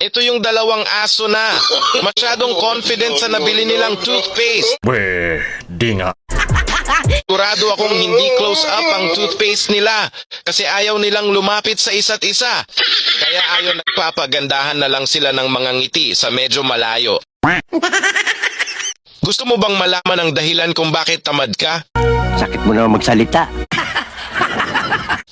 Ito yung dalawang aso na. Masyadong confident sa nabili nilang toothpaste. Pwede nga. Sigurado akong hindi close up ang toothpaste nila kasi ayaw nilang lumapit sa isa't isa. Kaya ayaw nagpapagandahan na lang sila ng mga ngiti sa medyo malayo. Gusto mo bang malaman ang dahilan kung bakit tamad ka? Sakit mo naman magsalita.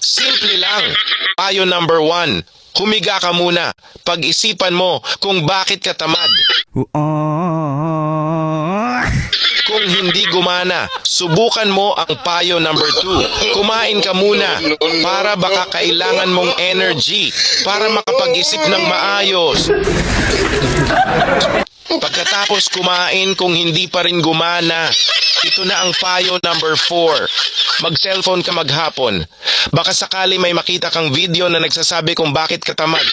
Simple lang. Payo number 1. Humiga ka muna. Pag-isipan mo kung bakit ka tamad. Kung hindi gumana, subukan mo ang payo number 2. Kumain ka muna para baka kailangan mong energy para makapag-isip ng maayos. Pagkatapos kumain kung hindi pa rin gumana, ito na ang payo number 4. Mag-cellphone ka maghapon. Baka sakali may makita kang video na nagsasabi kung bakit ka tamad.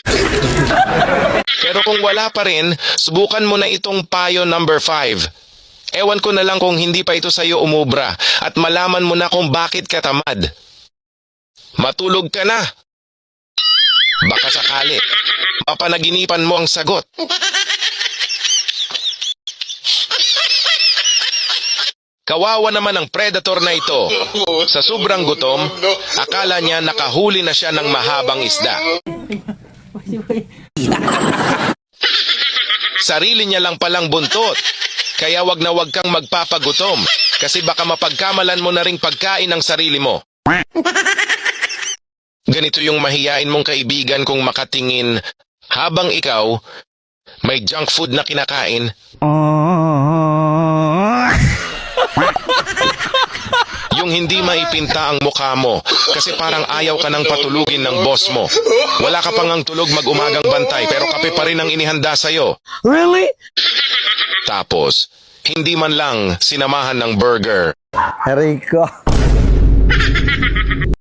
Pero kung wala pa rin, subukan mo na itong payo number 5. Ewan ko na lang kung hindi pa ito sa'yo umubra at malaman mo na kung bakit ka tamad. Matulog ka na. Baka sakali, mapanaginipan mo ang sagot. Kawawa naman ang predator na ito. Sa sobrang gutom, akala niya nakahuli na siya ng mahabang isda. Sarili niya lang palang buntot. Kaya wag na wag kang magpapagutom kasi baka mapagkamalan mo na ring pagkain ng sarili mo. Ganito yung mahiyain mong kaibigan kung makatingin habang ikaw may junk food na kinakain. Yung hindi maipinta ang mukha mo kasi parang ayaw ka nang patulugin ng boss mo. Wala ka pang ang tulog mag-umagang bantay pero kape pa rin ang inihanda sa'yo. Really? Tapos, hindi man lang sinamahan ng burger. Aray ko.